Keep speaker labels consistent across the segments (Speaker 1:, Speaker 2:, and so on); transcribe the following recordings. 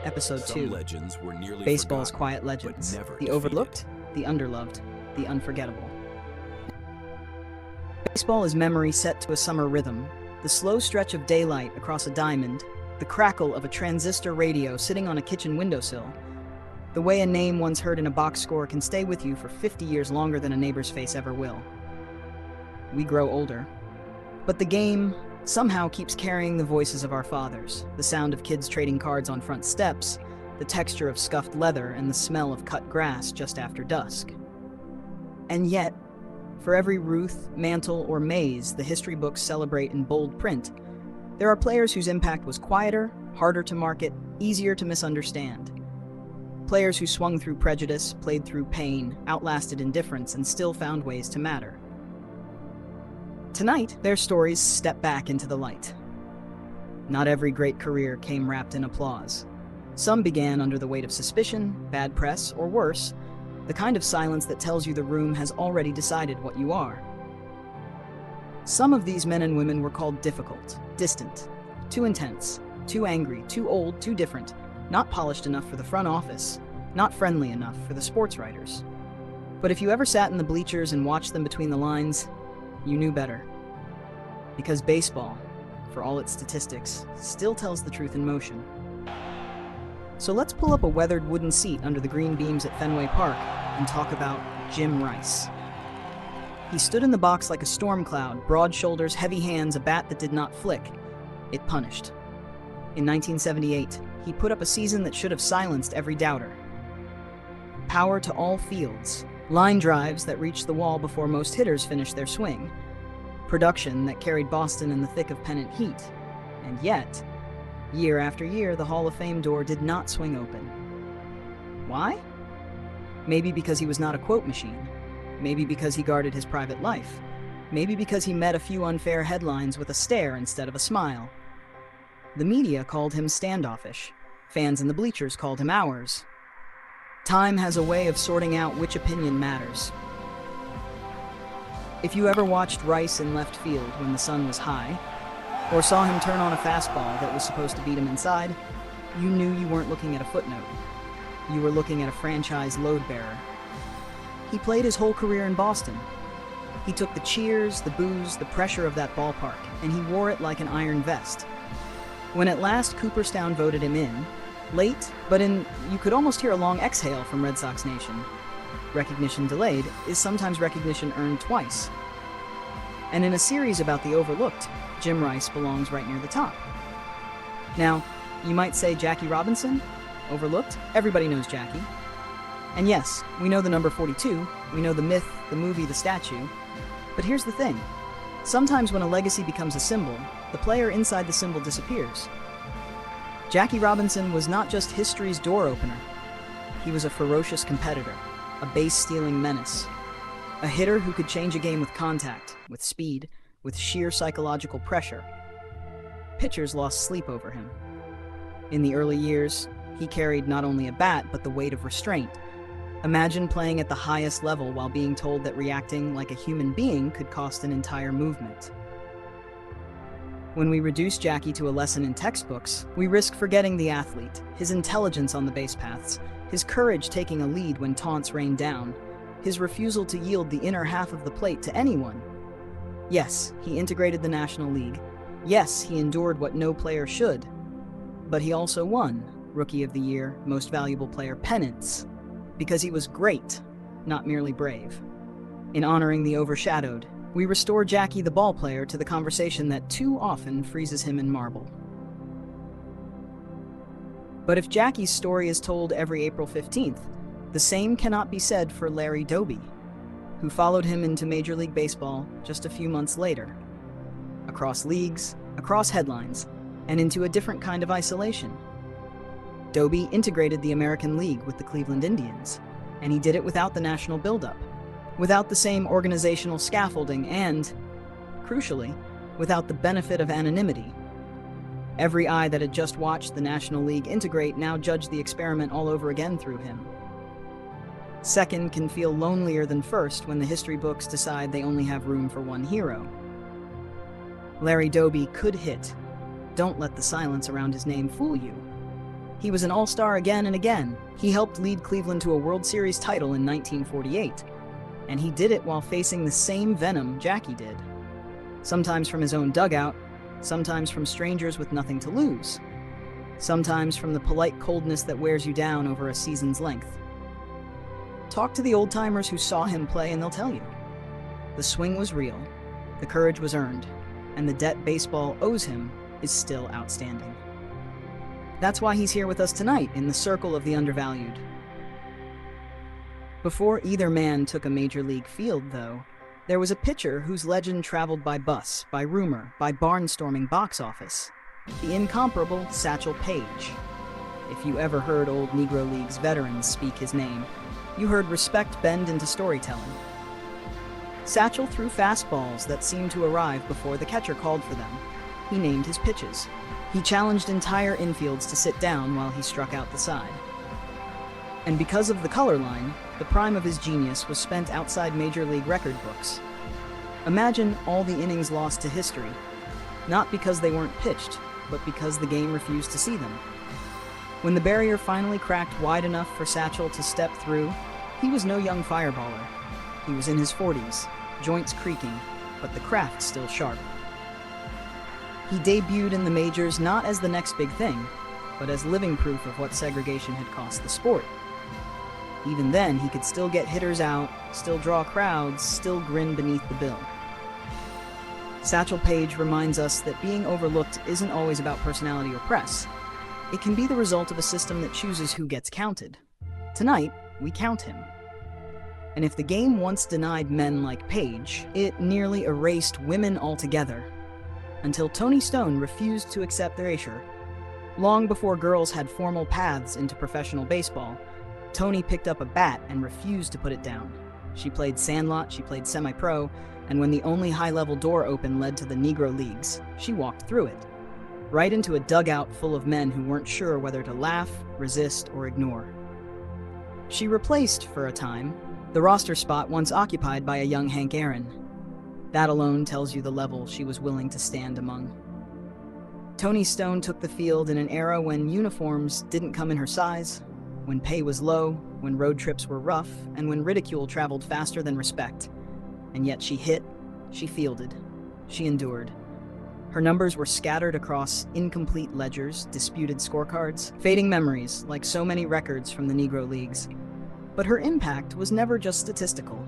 Speaker 1: Episode 2.
Speaker 2: Legends were nearly
Speaker 1: Baseball's
Speaker 2: forgotten,
Speaker 1: quiet legends.
Speaker 2: but never
Speaker 1: The
Speaker 2: defeated.
Speaker 1: overlooked, the underloved, the unforgettable. Baseball is memory set to a summer rhythm. The slow stretch of daylight across a diamond, the crackle of a transistor radio sitting on a kitchen windowsill. The way a name once heard in a box score can stay with you for 50 years longer than a neighbor's face ever will. We grow older. But the game somehow keeps carrying the voices of our fathers, the sound of kids trading cards on front steps, the texture of scuffed leather, and the smell of cut grass just after dusk. And yet, for every Ruth, Mantle, or Mays the history books celebrate in bold print, there are players whose impact was quieter, harder to market, easier to misunderstand. Players who swung through prejudice, played through pain, outlasted indifference, and still found ways to matter. Tonight, their stories step back into the light. Not every great career came wrapped in applause. Some began under the weight of suspicion, bad press, or worse, the kind of silence that tells you the room has already decided what you are. Some of these men and women were called difficult, distant, too intense, too angry, too old, too different, not polished enough for the front office, not friendly enough for the sports writers. But if you ever sat in the bleachers and watched them between the lines, you knew better. Because baseball, for all its statistics, still tells the truth in motion. So let's pull up a weathered wooden seat under the green beams at Fenway Park and talk about Jim Rice. He stood in the box like a storm cloud, broad shoulders, heavy hands, a bat that did not flick. It punished. In 1978, he put up a season that should have silenced every doubter. Power to all fields, line drives that reached the wall before most hitters finished their swing, production that carried Boston in the thick of pennant heat. And yet, year after year, the Hall of Fame door did not swing open. Why? Maybe because he was not a quote machine. Maybe because he guarded his private life. Maybe because he met a few unfair headlines with a stare instead of a smile. The media called him standoffish. Fans in the bleachers called him ours. Time has a way of sorting out which opinion matters. If you ever watched Rice in left field when the sun was high, or saw him turn on a fastball that was supposed to beat him inside, you knew you weren't looking at a footnote. You were looking at a franchise load bearer. He played his whole career in Boston. He took the cheers, the boos, the pressure of that ballpark, and he wore it like an iron vest. When at last Cooperstown voted him in, late, you could almost hear a long exhale from Red Sox Nation. Recognition delayed is sometimes recognition earned twice. And in a series about the overlooked, Jim Rice belongs right near the top. Now, you might say Jackie Robinson? Overlooked? Everybody knows Jackie. And yes, we know the number 42, we know the myth, the movie, the statue. But here's the thing. Sometimes when a legacy becomes a symbol, the player inside the symbol disappears. Jackie Robinson was not just history's door opener. He was a ferocious competitor, a base-stealing menace, a hitter who could change a game with contact, with speed, with sheer psychological pressure. Pitchers lost sleep over him. In the early years, he carried not only a bat, but the weight of restraint. Imagine playing at the highest level while being told that reacting like a human being could cost an entire movement. When we reduce Jackie to a lesson in textbooks, we risk forgetting the athlete, his intelligence on the base paths, his courage taking a lead when taunts rained down, his refusal to yield the inner half of the plate to anyone. Yes, he integrated the National League. Yes, he endured what no player should. But he also won Rookie of the Year, Most Valuable Player pennants, because he was great, not merely brave. In honoring the overshadowed, we restore Jackie the ballplayer to the conversation that too often freezes him in marble. But if Jackie's story is told every April 15th, the same cannot be said for Larry Doby, who followed him into Major League Baseball just a few months later. Across leagues, across headlines, and into a different kind of isolation. Doby integrated the American League with the Cleveland Indians, and he did it without the national buildup, without the same organizational scaffolding, and, crucially, without the benefit of anonymity. Every eye that had just watched the National League integrate now judged the experiment all over again through him. Second can feel lonelier than first when the history books decide they only have room for one hero. Larry Doby could hit. Don't let the silence around his name fool you. He was an all-star again and again. He helped lead Cleveland to a World Series title in 1948. And he did it while facing the same venom Jackie did. Sometimes from his own dugout, sometimes from strangers with nothing to lose. Sometimes from the polite coldness that wears you down over a season's length. Talk to the old-timers who saw him play and they'll tell you. The swing was real, the courage was earned, and the debt baseball owes him is still outstanding. That's why he's here with us tonight in the Circle of the Undervalued. Before either man took a major league field, though, there was a pitcher whose legend traveled by bus, by rumor, by barnstorming box office. The incomparable Satchel Paige. If you ever heard old Negro Leagues veterans speak his name, you heard respect bend into storytelling. Satchel threw fastballs that seemed to arrive before the catcher called for them. He named his pitches. He challenged entire infields to sit down while he struck out the side. And because of the color line, the prime of his genius was spent outside Major League record books. Imagine all the innings lost to history, not because they weren't pitched, but because the game refused to see them. When the barrier finally cracked wide enough for Satchel to step through, he was no young fireballer. He was in his 40s, joints creaking, but the craft still sharp. He debuted in the majors not as the next big thing, but as living proof of what segregation had cost the sport. Even then, he could still get hitters out, still draw crowds, still grin beneath the bill. Satchel Paige reminds us that being overlooked isn't always about personality or press. It can be the result of a system that chooses who gets counted. Tonight, we count him. And if the game once denied men like Paige, it nearly erased women altogether, until Tony Stone refused to accept their erasure. Long before girls had formal paths into professional baseball, Tony picked up a bat and refused to put it down. She played sandlot, she played semi-pro, and when the only high-level door open led to the Negro Leagues, she walked through it, right into a dugout full of men who weren't sure whether to laugh, resist, or ignore. She replaced, for a time, the roster spot once occupied by a young Hank Aaron. That alone tells you the level she was willing to stand among. Tony Stone took the field in an era when uniforms didn't come in her size, when pay was low, when road trips were rough, and when ridicule traveled faster than respect. And yet she hit, she fielded, she endured. Her numbers were scattered across incomplete ledgers, disputed scorecards, fading memories like so many records from the Negro Leagues. But her impact was never just statistical.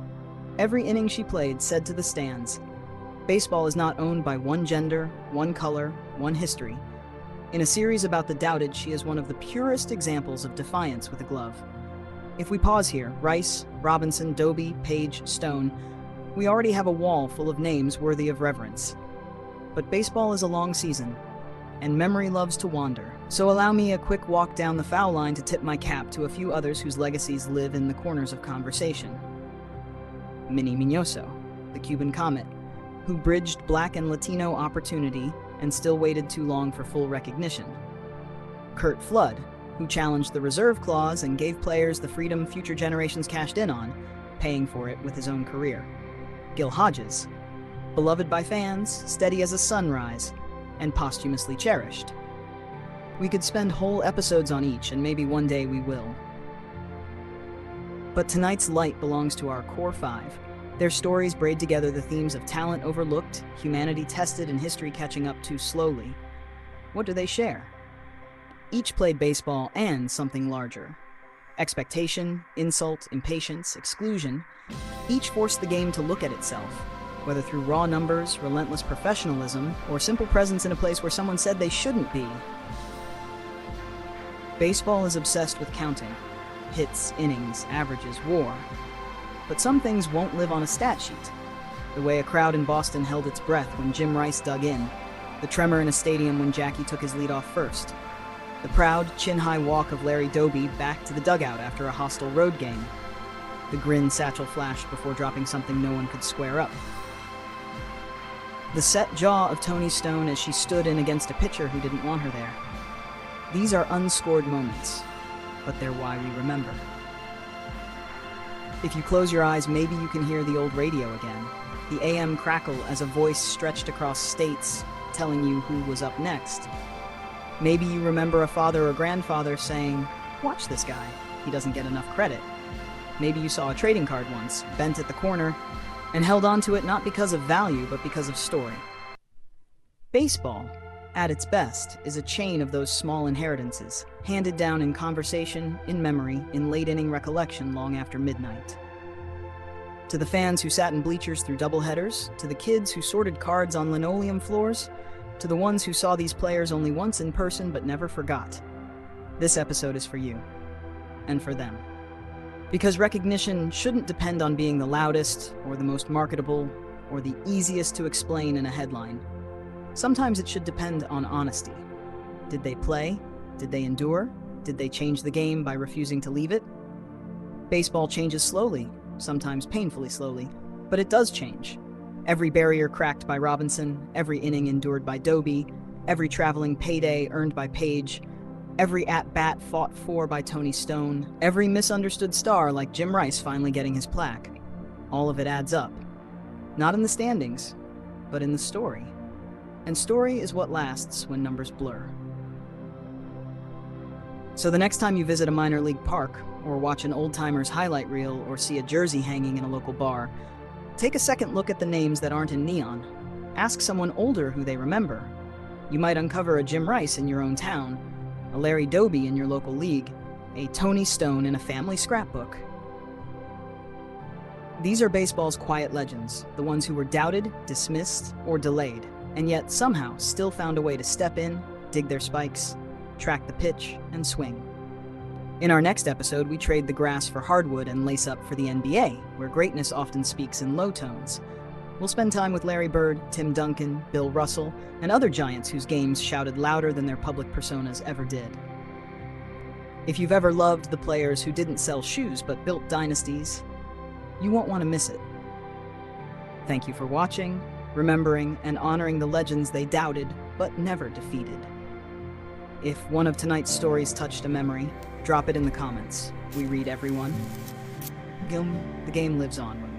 Speaker 1: Every inning she played said to the stands, baseball is not owned by one gender, one color, one history. In a series about the doubted, she is one of the purest examples of defiance with a glove. If we pause here, Rice, Robinson, Doby, Paige, Stone, we already have a wall full of names worthy of reverence. But baseball is a long season, and memory loves to wander. So allow me a quick walk down the foul line to tip my cap to a few others whose legacies live in the corners of conversation. Minnie Minoso, the Cuban Comet, who bridged Black and Latino opportunity and still waited too long for full recognition. Curt Flood, who challenged the reserve clause and gave players the freedom future generations cashed in on, paying for it with his own career. Gil Hodges, beloved by fans, steady as a sunrise, and posthumously cherished. We could spend whole episodes on each, and maybe one day we will. But tonight's light belongs to our core five. Their stories braid together the themes of talent overlooked, humanity tested, and history catching up too slowly. What do they share? Each played baseball and something larger. Expectation, insult, impatience, exclusion. Each forced the game to look at itself, whether through raw numbers, relentless professionalism, or simple presence in a place where someone said they shouldn't be. Baseball is obsessed with counting. Hits, innings, averages, WAR. But some things won't live on a stat sheet. The way a crowd in Boston held its breath when Jim Rice dug in. The tremor in a stadium when Jackie took his lead off first. The proud, chin-high walk of Larry Doby back to the dugout after a hostile road game. The grin Satchel flashed before dropping something no one could square up. The set jaw of Tony Stone as she stood in against a pitcher who didn't want her there. These are unscored moments, but they're why we remember. If you close your eyes, maybe you can hear the old radio again. The AM crackle as a voice stretched across states, telling you who was up next. Maybe you remember a father or grandfather saying, "Watch this guy, he doesn't get enough credit." Maybe you saw a trading card once, bent at the corner, and held onto it not because of value, but because of story. Baseball, at its best, is a chain of those small inheritances, handed down in conversation, in memory, in late-inning recollection long after midnight. To the fans who sat in bleachers through doubleheaders, to the kids who sorted cards on linoleum floors, to the ones who saw these players only once in person but never forgot, this episode is for you, and for them. Because recognition shouldn't depend on being the loudest, or the most marketable, or the easiest to explain in a headline. Sometimes it should depend on honesty. Did they play? Did they endure? Did they change the game by refusing to leave it? Baseball changes slowly, sometimes painfully slowly, but it does change. Every barrier cracked by Robinson, every inning endured by Doby, every traveling payday earned by Page, every at-bat fought for by Tony Stone, every misunderstood star like Jim Rice finally getting his plaque. All of it adds up. Not in the standings, but in the story. And story is what lasts when numbers blur. So the next time you visit a minor league park, or watch an old-timer's highlight reel, or see a jersey hanging in a local bar, take a second look at the names that aren't in neon. Ask someone older who they remember. You might uncover a Jim Rice in your own town, a Larry Doby in your local league, a Tony Stone in a family scrapbook. These are baseball's quiet legends, the ones who were doubted, dismissed, or delayed, and yet somehow still found a way to step in, dig their spikes, track the pitch, and swing. In our next episode, we trade the grass for hardwood and lace up for the NBA, where greatness often speaks in low tones. We'll spend time with Larry Bird, Tim Duncan, Bill Russell, and other giants whose games shouted louder than their public personas ever did. If you've ever loved the players who didn't sell shoes but built dynasties, you won't want to miss it. Thank you for watching, remembering, and honoring the legends they doubted but never defeated. If one of tonight's stories touched a memory, drop it in the comments. We read everyone. The game lives on.